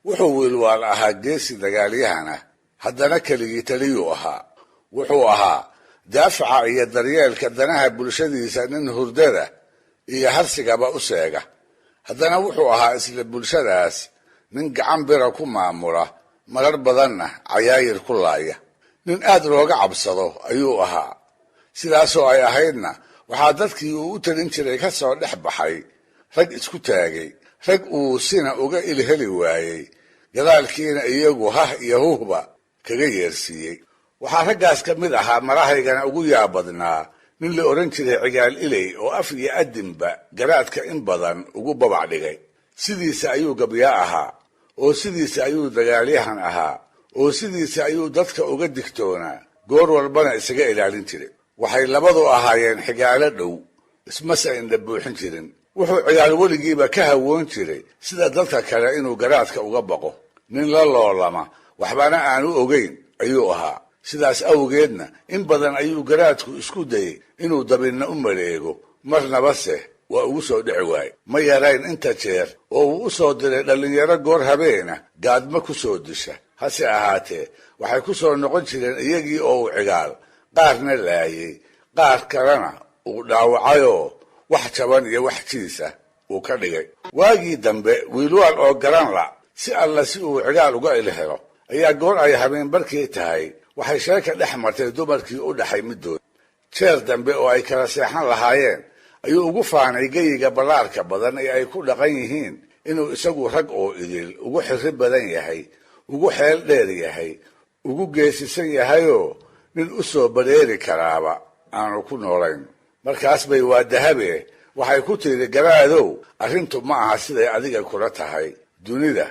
wuxuu wiilwaal ahaa geesi dagaalyahana haddana keligii taliyuu ahaa. wuxuu ahaa daafaca iyo daryeelka danaha bulshadiisa nin hurdada iyo harsigaba u seega. haddana wuxuu ahaa isla bulshadaas nin gacan bira ku maamula, marar badanna cayaayir ku laaya. nin aad looga cabsado ayuu ahaa. sidaasoo ay ahaydna waxaa dadkii uu u talin jiray ka soo dhex baxay rag isku taagay, rag uu sina uga ilheli waayey, gadaalkiina iyagu hah iyo huhba kaga yeersiiyey. waxaa raggaas ka mid ahaa marahaygana ugu yaabadnaa nin la odhan jiray cigaal iley oo af iyo adinba garaadka in badan ugu babac dhigay. sidiisa ayuu gabyaa ahaa, oo sidiisa ayuu dagaalyahan ahaa, oo sidiisa ayuu dadka uga digtoonaa, goor walbana isaga ilaalin jiray. waxay labadu ahaayeen xigaalo dhow, ismase indha buuxin jirin. wuxuu cigaal weligiiba ka hawoon jiray sida dadka kale inuu garaadka uga baqo. nin la loolama waxbana aanu ogeyn ayuu ahaa. sidaas awgeedna in badan ayuu garaadku isku dayey inuu dabinna u maleego, marnabase waa ugu soo dhici waaye. ma yarayn inta jeer oo uu u soo diray dhallinyaro goor habeena gaadma ku soo disha. hase ahaatee waxay ku soo noqon jireen iyagii oo uu cigaal qaarna laayey, qaar kalena uu dhaawacayoo wax jaban iyo wax jiisa uu ka dhigay. waagii dambe wiilwaal oo garan la si alla si uu cigaal uga ilhelo ayaa goor ay habeen barkii tahay waxay sheeka dhex martay dumarkii u dhaxay middood. jeer dambe oo ay kala seexan lahaayeen ayuu ugu faanay geyiga ballaarka badan ee ay ku dhaqan yihiin inuu isagu rag oo idil ugu xirri badan yahay, ugu xeel dheer yahay, ugu geesisan yahayoo nin u soo badheeri karaaba aanu ku noolayn. markaas bay waa dahabe waxay ku tiri, garaadow arrintu ma aha siday adiga kula tahay, dunida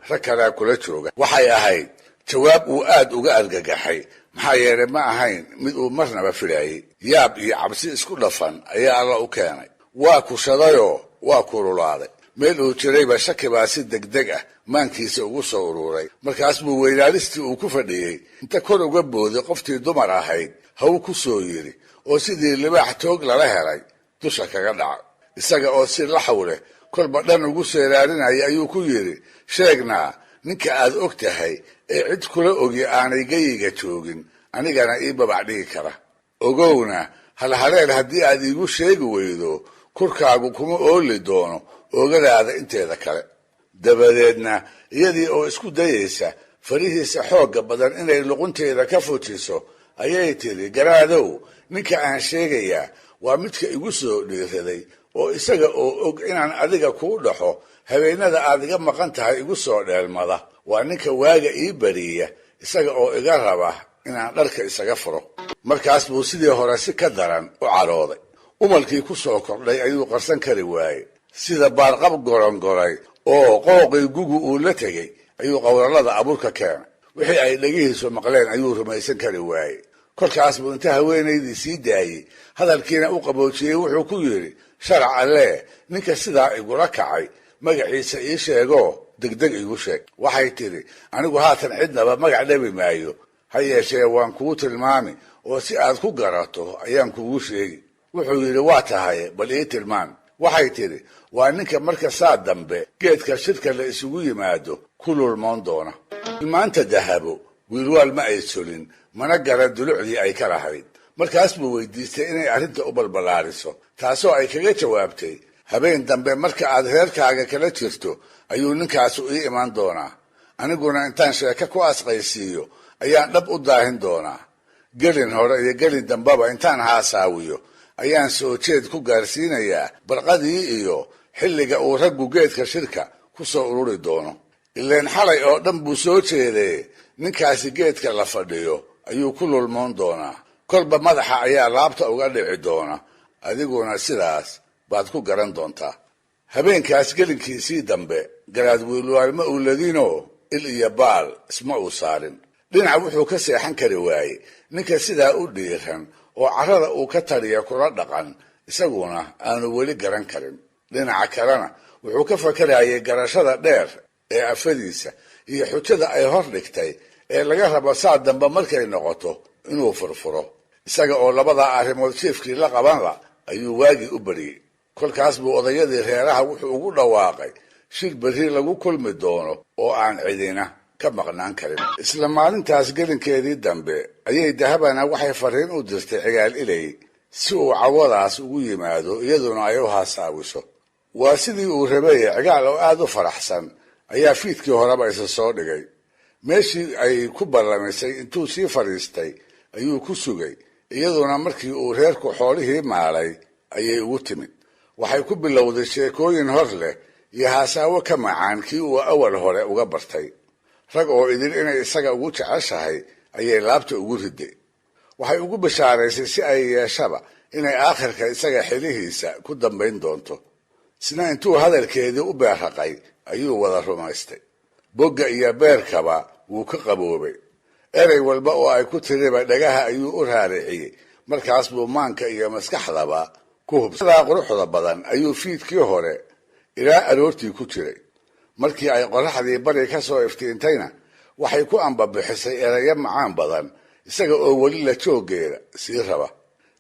rag kalaa kula jooga. waxay ahayd jawaab uu aad uga argagaxay, maxaa yeelay ma ahayn mid uu marnaba filaayey. yaab iyo cabsi isku dhafan ayaa alla u keenay. waa kushadayoo waa kululaaday. meel uu jirayba shaki baa si degdeg ah maankiisa ugu soo uruuray. markaas buu weynaalistii uu ku fadhiyey inta kor uga booday qoftii dumar ahayd haw ku soo yidhi, oo sidii libaax toog lala helay dusha kaga dhacay. isaga oo si laxaw leh kolba dhan ugu seeraarinaya ayuu ku yidhi, sheegnaa ninka aad og tahay ee cid kula ogi aanay geyiga joogin, anigana ii babac dhigi kara. ogowna halhaleel haddii aad iigu sheegi weydo kurkaagu kuma ooli doono oogadaada inteeda kale. dabadeedna iyadii oo isku dayaysa farihiisa xoogga badan inay luqunteeda ka fujiso ayay tiri, garaadow ninka aan sheegayaa waa midka igu soo dhiiraday, oo isaga oo og inaan adiga kuu dhaxo habeenada aad iga maqan tahay igu soo dheelmada. waa ninka waaga ii bariya, isaga oo iga raba inaan dharka isaga furo. markaas buu sidii hore si ka daran u cadhooday. umalkii ku soo kordhay ayuu qarsan kari waayey. sida baarqab gorongoray oo qooqii gugu uu la tegey ayuu qowrallada abuurka keenay. wixii ay dhegihiisu maqleen ayuu rumaysan kari waayey. kolkaas buu inta haweenaydii sii daayey hadalkiina u qaboojiyey wuxuu ku yidhi, sharac allee ninka sidaa igula kacay magaciisa ii sheegoo degdeg igu sheeg. waxay tidhi, anigu haatan cidnaba magac dhabi maayo, ha yeeshee waan kuu tilmaami oo si aad ku garato ayaan kugu sheegi. wuxuu yidhi, waa tahay bal ii tilmaan. waxay tidhi, waa ninka marka saa dambe geedka shirka la isugu yimaado ku lulmoon doona. tilmaanta dahabo wiilwaal ma ay solin, mana garan dulucdii ay ka lahayd. markaas buu weydiistay inay arrinta u balballaariso, taasoo ay kaga jawaabtay, habeen dambe marka aad reerkaaga kala jirto ayuu ninkaasu ii imaan doonaa. aniguna intaan sheeko ku asqaysiiyo ayaan dhab u daahin doonaa. gelin hore iyo gelin dambeba intaan haasaawiyo ayaan soo jeed ku gaarsiinayaa barqadii iyo xilliga uu raggu geedka shirka ku soo ururi doono. ileen xalay oo dhan buu soo jeedee ninkaasi geedka la fadhiyo ayuu ku lulmoon doonaa. kolba madaxa ayaa laabta uga dhici doona, adiguna sidaas baad ku garan doontaa. habeenkaas gelinkiisii dambe garaad wiilwaal ma uu ladinoo il iyo baal isma uu saarin. dhinac wuxuu ka seexan kari waayey ninka sidaa u dhiiran oo carrada uu ka taliya kula dhaqan, isaguna aanu weli garan karin. dhinaca kalena wuxuu ka fakarayay garashada dheer ee afadiisa iyo xujada ay hor dhigtay ee laga rabo saa dambe markay noqoto inuu furfuro. isaga oo labadaa arrimood jiefkii la qaban la ayuu waagii u bariyey. kolkaas buu odayadii reeraha wuxuu ugu dhawaaqay shir berri lagu kulmi doono oo aan cidina ka maqnaan karin. isla maalintaas gelinkeedii dambe ayay dahabana waxay fariin u dirtay cigaal ilay si uu cawadaas ugu yimaado iyaduna ay u haasaawiso. waa sidii uu rabay. cigaal oo aad u faraxsan ayaa fiidkii horeba isa soo dhigay. meeshii ay ku ballamisay intuu sii fadhiistay ayuu ku sugay. iyaduna markii uu reerku xoolihii maalay ayay ugu timid. waxay ku bilowday sheekooyin hor leh iyo haasaawo ka macaan kii uu awal hore uga bartay. rag oo idin inay isaga ugu jeceshahay ayay laabta ugu riday. waxay ugu bashaaraysay si ay yeeshaba inay aakhirka isaga xilihiisa ku dambayn doonto. isna intuu hadalkeedii u beerraqay ayuu wada rumaystay. bogga iyo beerkaba wuu ka qaboobay. erey walba oo ay ku tiriba dhagaha ayuu u raariciyey. markaas buu maanka iyo maskaxdaba ku hubsadaa quruxda badan ayuu fiidkii hore ilaa aroortii ku jiray. markii ay qorraxdii bari ka soo iftiintayna waxay ku ambabixisay erayo macaan badan isaga oo weli la jooggeeda sii raba.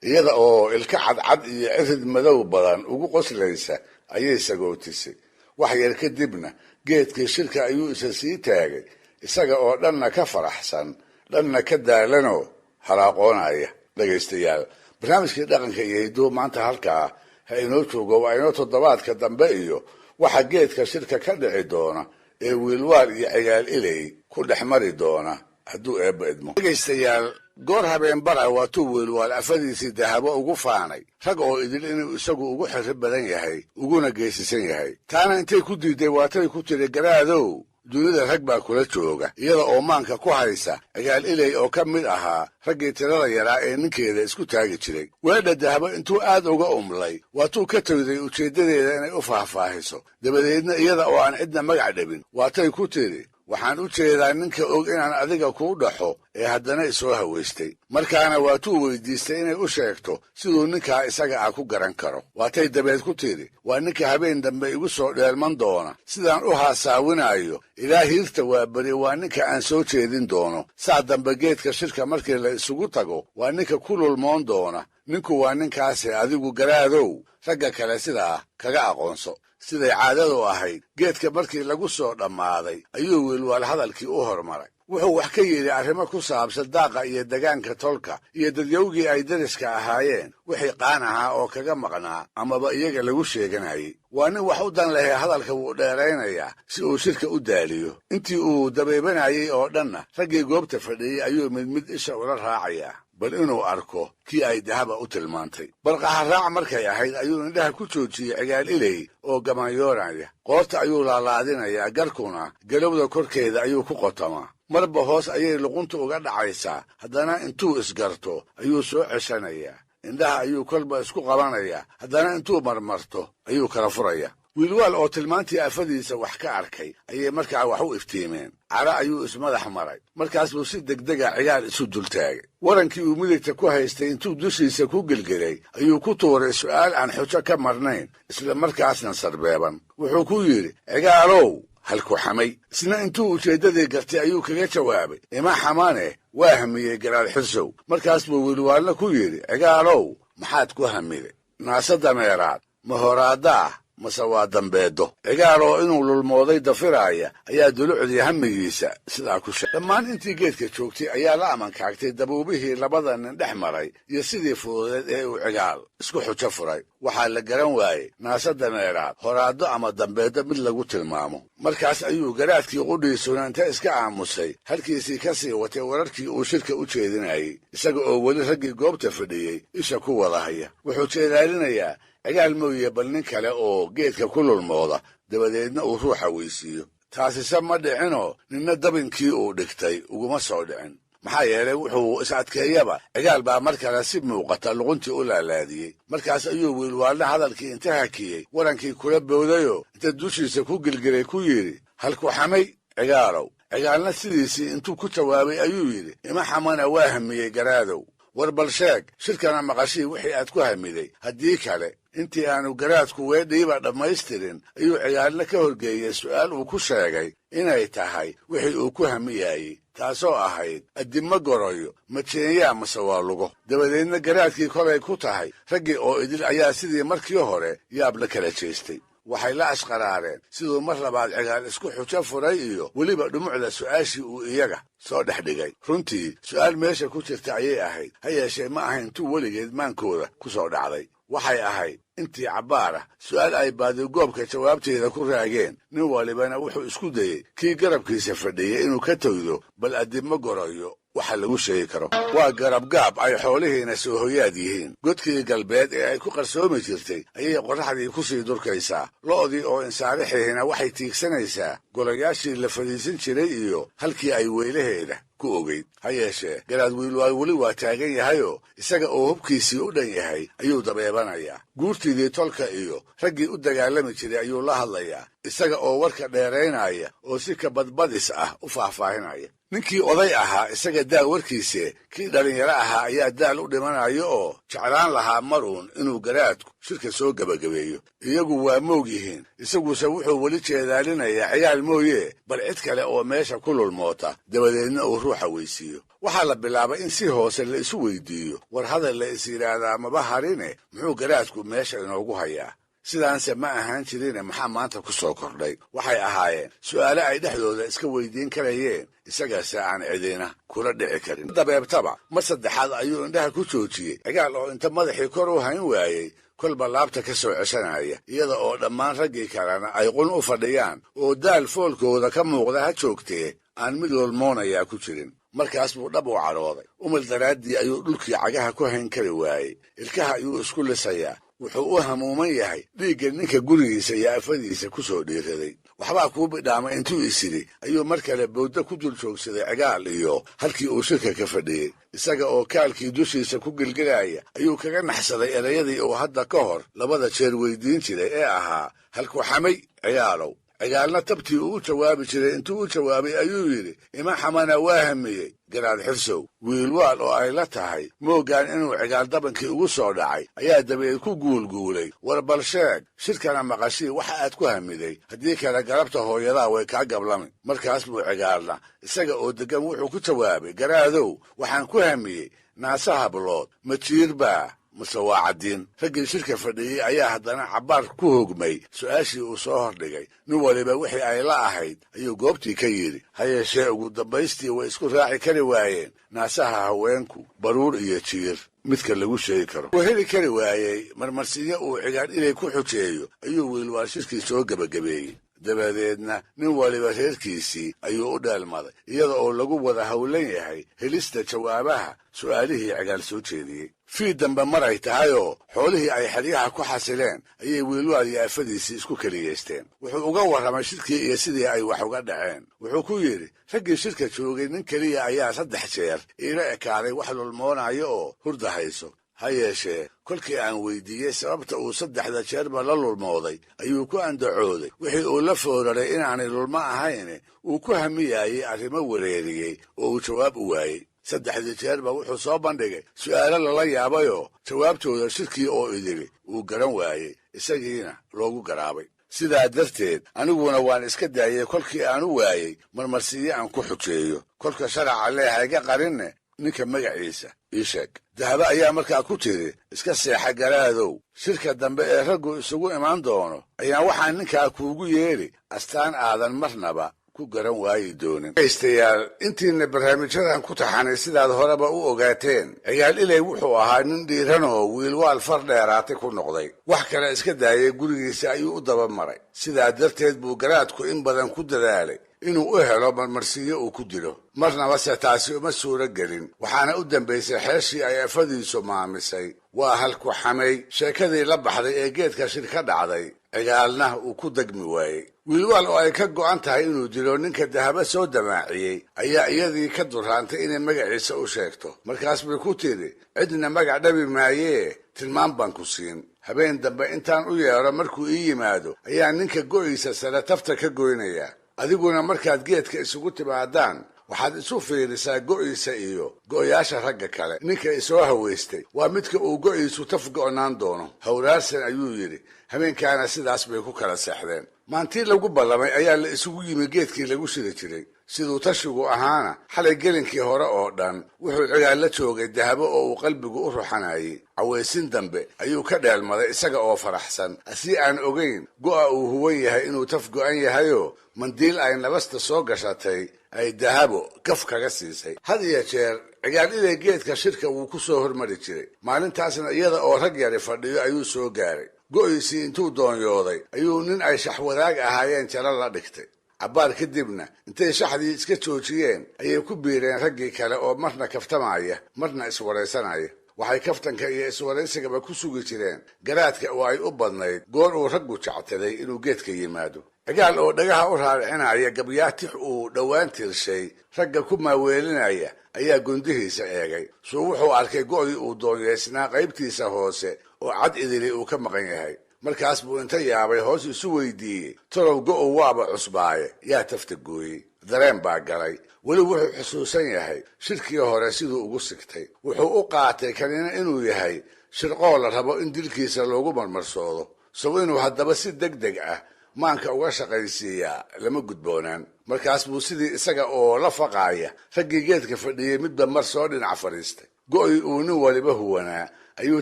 iyada oo ilka cadcad iyo cirid madow badan ugu qoslaysa ayay sagootisay. wax yar kadibna geedkii shirka ayuu isa sii taagay isaga oo dhanna ka faraxsan dhanna ka daalanoo halaaqoonaya. dhegaystayaal, barnaamijkii dhaqanka iyo hidduu maanta halkaa ha inoo joogo. waa inoo toddobaadka dambe iyo waxa geedka shirka ka dhici doona ee wiilwaal iyo cigaal ilay ku dhex mari doona hadduu eebba idmo. dhegaystayaal, goor habeen bara waatuu wiilwaal afadiisii dahabo ugu faanay rag oo idil inuu isagu ugu xirri badan yahay uguna geesisan yahay. taana intay ku diiday waatay ku tiri garaadow dunida rag baa kula jooga. iyada oo maanka ku haysa cigaal ilay oo ka mid ahaa raggii tirada yaraa ee ninkeeda isku taagi jiray. weedha dahabo intuu aad uga umlay waatuu ka tawday ujeeddadeeda inay u faahfaahiso. dabadeedna iyada oo aan cidna magac dhabin waatay ku tiri waxaan u jeedaa ninka og inaan adiga kuu dhaxo ee haddana isoo hawaystay. markaana waatuu weydiistay inay u sheegto siduu ninkaa isaga ah ku garan karo. waatay dabeed ku tidhi waa ninka habeen dambe igu soo dheelman doona. sidaan u haasaawinaayo ilaa hiirta waa beri waa ninka aan soo jeedin doono. saa dambe geedka shirka markii la isugu tago waa ninka ku lulmoon doona. ninku waa ninkaase adigu garaadow ragga kale sidaa kaga aqoonso. siday caadadu ahayd geedka markii lagu soo dhammaaday ayuu wiilwaal hadalkii u hormaray. wuxuu wax ka yidhi arrimo ku saabsan daaqa iyo degaanka tolka iyo dadyowgii ay dariska ahaayeen wixii qaan ahaa oo kaga maqnaa amaba iyaga lagu sheeganayay. waa nin wax u dan lehee hadalka wuu dheeraynayaa si uu shirka u daaliyo. intii uu dabeebanayay oo dhanna raggii goobta fadhiyey ayuu mid mid isha ula raacayaa bal inuu arko kii ay dahaba u tilmaantay. balqaharaac markay ahayd ayuu indhaha ku joojiyey cigaal ilay oo gamanyoonaya. qoorta ayuu laalaadinayaa. garkuna galowda korkeeda ayuu ku qotamaa. marba hoos ayay luqunta uga dhacaysaa. haddana intuu isgarto ayuu soo ceshanayaa. indhaha ayuu kolba isku qabanayaa. haddana intuu marmarto ayuu kala furayaa. wiilwaal oo tilmaantii afadiisa wax ka arkay ayay markaa wax u iftiimeen. cara ayuu ismadax maray. markaas buu si degdega cigaal isu dultaagay. warankii uu midigta ku haystay intuu dushiisa ku gelgelay ayuu ku tuuray su'aal aan xujo ka marnayn isla markaasna sarbeeban. wuxuu ku yidhi cigaalow halku xamay. isna intuu ujeeddadii gartay ayuu kaga jawaabay ima xamane waa hamiyey garaad xirsow. markaas buu wiilwaalna ku yidhi cigaalow maxaad ku hamiday? naase dameeraad ma horaaddaah mase waa dambeedo? cigaal oo inuu lulmooday dafiraaya ayaa dulucdii hamigiisa sidaa ku sheegay. dhammaan intii geedka joogtay ayaa la amankaagtay dabuubihii labada nin dhex maray iyo sidii fududeed ee uu cigaal isku xujo furay. waxaa la garan waayey naase dameeraad horaaddo ama dambeeddo mid lagu tilmaamo. markaas ayuu garaadkii qudhiisuna inta iska aamusay halkiisii ka sii watay wararkii uu shirka u jeedinayey isaga oo weli raggii goobta fadhiyey isha ku wada haya. wuxuu jeedaalinayaa cigaal mooye bal nin kale oo geedka ku lulmooda dabadeedna uu ruuxa weysiiyo. taasise ma dhicinoo ninna dabinkii uu dhigtay uguma soo dhicin. maxaa yeelay wuxuu is adkeeyaba cigaal baa mar kale si muuqata luquntii u laalaadiyey. markaas ayuu wiilwaalna hadalkii inta hakiyey warankii kula boodayoo inta dushiisa ku gelgelay ku yidhi halku xamay cigaalow. cigaalna sidiisii intuu ku jawaabay ayuu yidhi ima xamana waa hamiyey garaadow. war bal sheeg shirkana maqashii wixii aad ku hamiday. haddii kale intii aanu garaadku weedhiiba dhammaystirin ayuu cigaalna ka horgeeyey su'aal uu ku sheegay inay tahay wixii uu ku hamiyaayey taasoo ahayd addimma goroyo majeenyaa mase waa lugo. dabadeedna garaadkii kolay ku tahay raggii oo idil ayaa sidii markii hore yaab la kala jeestay. waxay la ashqaraareen siduu mar labaad cigaal isku xujo furay iyo weliba dhumucda su'aashii uu iyaga soo dhex dhigay. runtii su'aal meesha ku jirta ayay ahayd, ha yeeshee ma ahayn tu weligeed maankooda ku soo dhacday. waxay ahayd intii cabbaar ah su'aal ay baadigoobka jawaabteeda ku raageen. nin walibana wuxuu isku dayey kii garabkiisa fadhiyey inuu ka togdo bal addimo gorayo waxa lagu sheegi karo. waa garabgaab ay xoolihiina soo hoyaad yihiin. godkii galbeed ee ay ku qarsoomi jirtay ayay qorraxdii ku sii durkaysaa. lo'dii oo insaarixihina waxay tiigsanaysaa golayaashii la fadhiisan jiray iyo halkii ay weylaheeda ku ogeyd. ha yeeshee garaad wiilwaal weli waa taagan yahayoo isaga oo hubkiisii u dhan yahay ayuu dabeebanayaa. guurtiidii tolka iyo raggii u dagaalami jiray ayuu la hadlayaa, isaga oo warka dheeraynaya oo si ka badbadis ah u faahfaahinaya. ninkii oday ahaa isaga daal warkiise, kii dhallinyaro ahaa ayaa daal u dhimanayo oo jeclaan lahaa maruun inuu garaadku shirka soo gebagabeeyo. iyagu waa moog yihiin, isaguse wuxuu weli jeedaalinayaa cigaal mooye bal cid kale oo meesha ku lulmoota dabadeedna uu ruuxa weysiiyo. waxaa la bilaabay in si hoose la isu weydiiyo, war hadal la is yidhaahdaa maba harine muxuu garaadku meesha inoogu hayaa. sidaanse ma ahaan jirine maxaa maanta ku soo kordhay. waxay ahaayeen su'aale ay dhexdooda iska weydiin karayeen, isagase aan cidina kula dhici karin. dabeebtaba mar saddexaad ayuu indhaha ku joojiyey cigaal oo inta madaxii kor u hayn waayey kolba laabta ka soo ceshanaya, iyada oo dhammaan raggii kalena ay qun u fadhiyaan oo daal foolkooda ka muuqda ha joogtee aan mid lolmoonayaa ku jirin. markaas buu dhab u cadhooday. umal daraaddii ayuu dhulkii cagaha ku hayn kari waayey. ilkaha ayuu isku lisayaa. wuxuu u hamuuman yahay dhiigga ninka gurigiisa iyo afadiisa ku soo dhiiraday. waxbaa kuu bidhaamay intuu isidhi ayuu mar kale bowda ku dul joogsaday cigaal iyo halkii uu shirka ka fadhiyey. isaga oo kaalkii dushiisa ku gelgelaya ayuu kaga naxsaday erayadii uu hadda ka hor labada jeer weydiin jiray ee ahaa halku xamay cigaalow. cigaalna tabtii uu u jawaabi jiray intuu u jawaabay ayuu yidhi ima xamana waa hamiyey garaad xirsow. wiilwaal oo ay la tahay moogaan inuu cigaal dabankii ugu soo dhacay ayaa dabeed ku guulguulay, war bal sheeg shirkana maqashii waxa aad ku hamiday, haddii kale galabta hooyadaa way kaa gablami. markaas buu cigaalna isaga oo deggan wuxuu ku jawaabay, garaadow waxaan ku hamiyey naasa hablood ma jiir baa mase waa caddiin. raggii shirka fadhiyey ayaa haddana cabbaar ku hogmay su'aashii uu soo hordhigay. nin waliba wixii ay la ahayd ayuu goobtii ka yidhi. ha yeeshee ugu dambaystii way isku raaci kari waayeen naasaha haweenku baruur iyo jiir midka lagu sheegi karo. wuu heli kari waayey marmarsiyo uu cigaal inay ku xujeeyo ayuu wiilwaal shirkii soo gebagabeeyey. dabadeedna nin waliba reerkiisii ayuu u dheelmaday, iyada oo lagu wada howlan yahay helista jawaabaha su'aalihii cigaal soo jeediyey. fii dambe maray tahayoo xoolihii ay xeryaha ku xasileen ayay wiilwaal iyo afadiisii isku keliyeysteen. wuxuu uga warramay shirkii iyo sidii ay wax uga dhaceen. wuxuu ku yidhi, raggii shirka joogay nin keliya ayaa 3 jeer iila ekaaday wax lulmoonayo oo hurda hayso. ha yeeshee kolkii aan weydiiyey sababta uu 3 jeerba la lulmooday ayuu ku andacooday wixii uu la fooraray inaanay lulmo ahayn uu ku hamiyaayey arrimo wareeriyey oo uu jawaab u waayey. 3 jeerba wuxuu soo bandhigay su'aalo lala yaabayoo jawaabtooda shirkii oo idili uu garan waayey, isagiina loogu garaabay. sidaa darteed aniguna waan iska daayey kolkii aan u waayey marmarsiyo aan ku xujeeyo. kolka sharaca leehayga qarinne ninka magaciisa ii sheeg. dahaba ayaa markaa ku tiri, iska seexa garaadow, shirka dambe ee raggu isugu imaan doono ayaan waxaan ninkaa kuugu yeedhi astaan aadan marnaba ku garan waayi doonin. dhegaystayaal, intiina barnaamijyadan ku taxanay sidaad horeba u ogaateen, cigaal ilay wuxuu ahaa nin dhiiranoo wiilwaal far dheeraatay ku noqday. wax kale iska daayay gurigiisa ayuu u daba maray. sidaa darteed buu garaadku in badan ku dadaalay inuu u helo marmarsiyo uu ku dilo. marnaba se taasi uma suuro gelin. waxaana u dambaysay xeeshii ay afadiisu maamisay. waa halku xamay sheekadii la baxday ee geedka shir ka dhacday. cigaalna uu ku degmi waayey. wiilwaal oo ay ka go'an tahay inuu dilo ninka dahaba soo damaaciyey ayaa iyadii ka duraantay inay magaciisa u sheegto. markaas bay ku tidhi, cidna magac dhabi maayee tilmaan baan ku siin. habeen dambe intaan u yeedho markuu ii yimaado ayaa ninka go'iisa sare tafta ka goynayaa. adiguna markaad geedka isugu timaadaan waxaad isu fiirisaa go'iisa iyo go'yaasha ragga kale. ninka isoo haweystay waa midka uu go'iisu taf go'naan doono. hawraarsan ayuu yidhi, habeenkaana sidaas bay ku kala seexdeen. maantii lagu ballamay ayaa la isugu yimi geedkii lagu shiri jiray. siduu tashigu ahaana xalay gelinkii hore oo dhan wuxuu cigaal la joogay dahabo oo uu qalbigu u ruxanayay. cawaysin dambe ayuu ka dheelmaday isaga oo faraxsan, asii aan ogayn go'a uu huwan yahay inuu taf go'an yahayoo mandiil ay nabasta soo gashatay ay dahabo kaf kaga siisay. had iyo jeer cigaal ilay geedka shirka wuu ku soo hormari jiray. maalintaasna iyada oo rag yari fadhiyo ayuu soo gaaray. go'iisii intuu doonyooday ayuu nin ay shaxwadaag ahaayeen jalo la dhigtay. cabbaar kadibna intay shaxdii iska joojiyeen ayay ku biireen raggii kale oo marna kaftamaya marna iswaraysanaya. waxay kaftanka iyo iswaraysigaba ku sugi jireen garaadka oo ay u badnayd goor uu raggu jectaday inuu geedka yimaado. cigaal oo dhagaha u raaricinaya gabyaatix uu dhowaan tirshay ragga ku maaweelinaya ayaa gundihiisa eegay. suu wuxuu arkay go'dii uu doonyeysnaa qaybtiisa hoose oo cad idili uu ka maqan yahay. markaas buu inta yaabay hoos isu weydiiyey, torow go'ow waaba cusbaaye yaa tafta gooyey. dareen baa galay. weli wuxuu xusuusan yahay shirkii hore siduu ugu sigtay. wuxuu u qaatay kanina inuu yahay shirqoo la rabo in dilkiisa loogu marmarsoodo. sow inuu haddaba si deg deg ah maanka uga shaqaysiiyaa lama gudboonaan. markaas buu sidii isaga oo la faqaaya raggii geedka fadhiyey midba mar soo dhinac fadhiistay. go'ii uu nin waliba huwanaa ayuu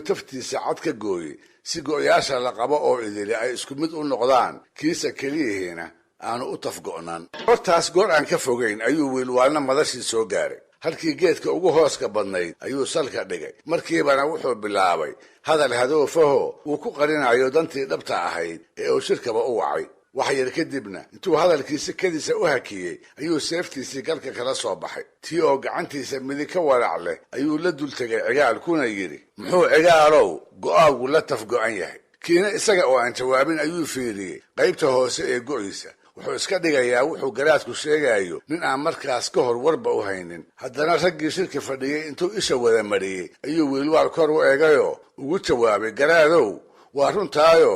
taftiisa cad ka gooyey si go'yaasha la qabo oo idili ay isku mid u noqdaan, kiisa keliyihiina aanu u tafgo'nan. hortaas goor aan ka fogayn ayuu wiilwaalna madashii soo gaaray. halkii geedka ugu hooska badnayd ayuu salka dhigay. markiibana wuxuu bilaabay hadal hadoofaho uu ku qarinayo dantii dhabta ahayd ee uu shirkaba u wacay. wax yar kadibna intuu hadalkiisi kadiisa u hakiyey ayuu seeftiisii galka kala soo baxay. tii oo gacantiisa midig ka walac leh ayuu la dul tegay cigaal kuna yidhi, muxuu cigaalow go'aagu la tafgo'an yahay? kiina isaga oo aan jawaabin ayuu fiiriyey qaybta hoose ee go'iisa. wuxuu iska dhigayaa wuxuu garaadku sheegayo nin aan markaas ka hor warba u haynin. haddana raggii shirka fadhiyey intuu isha wada mariyey ayuu wiilwaal kor u eegayoo ugu jawaabay, garaadow waa runtaayo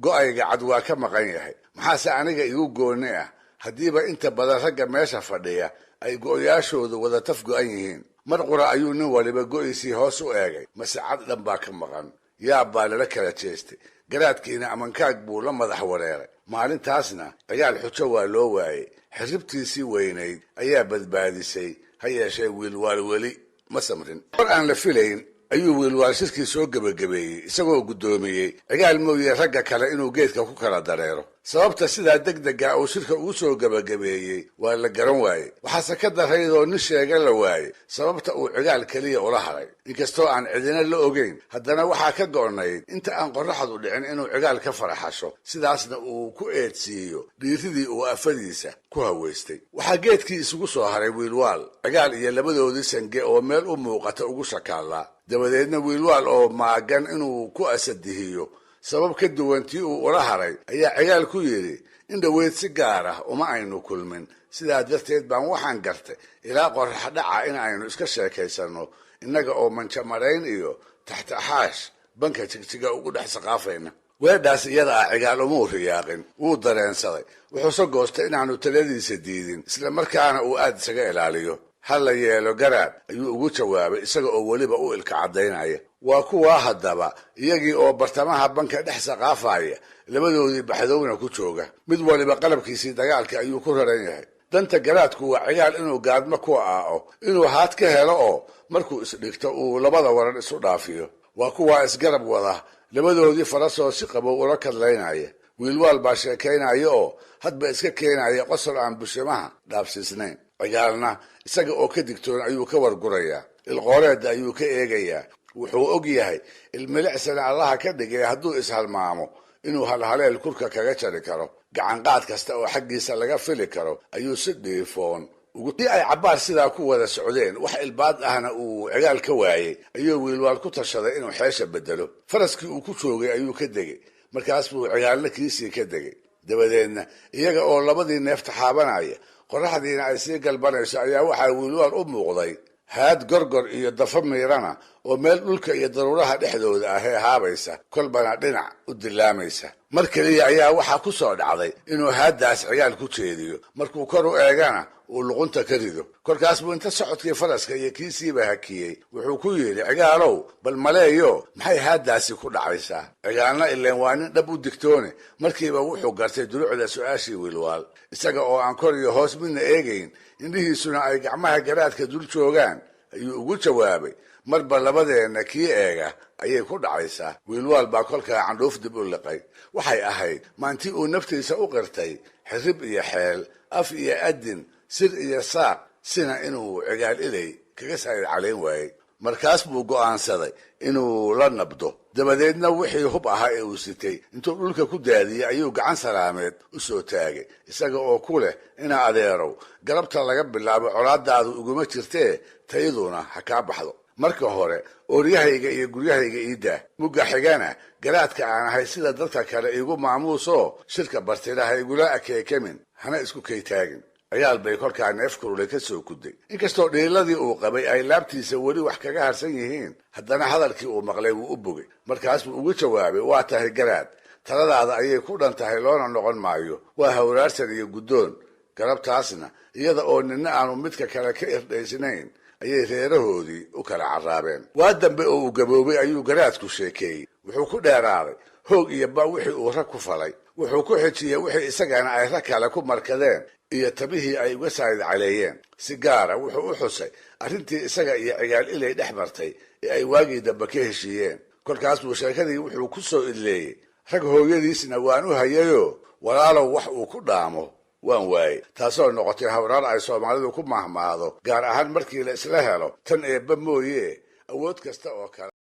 go'ayga cad waa ka maqan yahay. maxaase aniga igu gooni ah haddiiba inta badan ragga meesha fadhiya ay go'yaashoodu wada taf go'an yihiin? mar qura ayuu nin waliba go'iisii hoos u eegay, mase cad dhan baa ka maqan. yaab baa lala kala jeestay. garaadkiina amankaag buu la madax wareeray. maalintaasna cigaal xujo waa loo waayey. xirribtiisii weynayd ayaa badbaadisay. ha yeeshee wiilwaal weli ma samrin. hor aan la filayn ayuu wiilwaal shirkii soo gebagabeeyey isagoo guddoomiyey cigaal mooye ragga kale inuu geedka ku kala dareero. sababta sidaa deg dega uu shirka ugu soo gebagabeeyey waa la garan waayey. waxaase ka daraydoo nin sheega la waayey sababta uu cigaal keliya ula haray. inkastoo aan cidina la ogeyn, haddana waxaa ka go'nayd inta aan qorraxdu dhicin inuu cigaal ka faraxasho, sidaasna uu ku eedsiiyo dhiiridii uu afadiisa ku haweystay. waxaa geedkii isugu soo haray wiilwaal, cigaal iyo labadoodii sange oo meel u muuqata ugu shakaallaa. dabadeedna wiilwaal oo maagan inuu ku asadihiyo sabab ka duwan tii uu ula haray ayaa cigaal ku yidhi, in dhoweyd si gaar ah uma aynu kulmin. sidaa darteed baan waxaan gartay ilaa qorrax dhaca in aynu iska sheekaysanno innaga oo manjamarayn iyo taxtaxaash banka jigjiga ugu dhex saqaafayna. weedhaas iyada ah cigaal umuu riyaaqin. wuu dareensaday. wuxuuse goostay inaanu taladiisa diidin, isla markaana uu aad isaga ilaaliyo. ha la yeelo garaad ayuu ugu jawaabay isaga oo weliba u ilka caddaynaya. waa kuwaa haddaba iyagii oo bartamaha banka dhex saqaafaya, labadoodii baxdowna ku jooga. mid waliba qalabkiisii dagaalka ayuu ku raran yahay. danta garaadku waa cigaal inuu gaadmo ku aao, inuu haad ka helo oo markuu isdhigto uu labada waran isu dhaafiyo. waa kuwaa isgarab wada, labadoodii farasoo si qabow ula kadlaynaya. wiilwaal baa sheekaynaya oo hadba iska keenaya qosol aan bushimaha dhaafsiisnayn. cigaalna isaga oo ka digtoon ayuu ka wargurayaa. ilqooreedda ayuu ka eegayaa. wuxuu og yahay ilmilicsana allaha ka dhigay hadduu ishalmaamo inuu halhaleel kurka kaga jari karo. gacanqaad kasta oo xaggiisa laga fili karo ayuu si dhiifoon ugutii ay cabbaar sidaa ku wada socdeen. wax ilbaad ahna uu cigaal ka waayey ayuu wiilwaal ku tashaday inuu xeesha bedelo. faraskii uu ku joogay ayuu ka degay. markaas buu cigaalna kiisii ka degay. dabadeedna iyaga oo labadii neef taxaabanaya, qorraxdiina ay sii galbanayso, ayaa waxaa wiilwaal u muuqday haad gorgor iyo dafo miirana oo meel dhulka iyo daruuraha dhexdooda ah ee haabaysa, kolbana dhinac u dilaamaysa. mar keliya ayaa waxaa ku soo dhacday inuu haaddaas cigaal ku jeediyo markuu kor u eegana uu luqunta ka rido kolkaas buu inta socodkii faraska iyo kiisiiba hakiyey wuxuu ku yidhi cigaalow bal maleeyo maxay haaddaasi ku dhacaysaa cigaalna ileen waa nin dhab u digtoone markiiba wuxuu gartay dulucda su-aashii wiilwaal isaga oo aan kor iyo hoos midna eegayn indhihiisuna ay gacmaha garaadka dul joogaan ayuu ugu jawaabay marba labadeenna kii eega ayay ku dhacaysaa wiilwaal baa kolkaa candhuuf dib u liqay waxay ahayd maantii uu naftiisa u qirtay xirib iyo xeel af iyo adin sir iyo saaq sina inuu cigaal ilay kaga saayid calayn waayey markaas buu go'aansaday inuu la nabdo dabadeedna wixii hub ahaa ee uu sitay intuu dhulka ku daadiyey ayuu gacan salaameed u soo taagay isaga oo ku leh inaa adeerow galabta laga bilaabo colaadaadu iguma jirtee tayaduna ha kaa baxdo marka hore ooryahayga iyo guryahayga iidaa mugga xigana garaadka aan ahay sida dadka kale iigu maamuusoo shirka bartida ha igula akeekamin hana isku kaytaagin ciyaal bay kolkaa neef kululay ka soo kuday inkastoo dhiiladii uu qabay ay laabtiisa weli wax kaga harsan yihiin haddana hadalkii uu maqlay wuu u bogay markaas buu ugu jawaabay waa tahay garaad taladaada ayay ku dhan tahay loona noqon maayo waa hawraarsan iyo guddoon galabtaasna iyada oo nina aanu midka kale ka irdhaysnayn ayay reerahoodii u kala carraabeen waa dambe oo uu gaboobay ayuu garaadku sheekeeyey wuxuu ku dheeraaday hoog iyo ba wixii uu rag ku falay wuxuu ku xijiyey wixii isagana ay rag kale ku markadeen iyo tabihii ay uga saayid caleeyeen si gaara wuxuu u xusay arrintii isaga iyo cigaal ilay dhex martay ee ay waagii dambe ka heshiiyeen kolkaas buu sheekadii wuxuu ku soo idleeyey rag hooyadiisna waan u hayayoo walaalow wax uu ku dhaamo waan waayey taasoo noqotay hawraar ay soomaalidu ku mahmaado gaar ahaan markii la isla helo tan eebba mooye awood kasta oo kale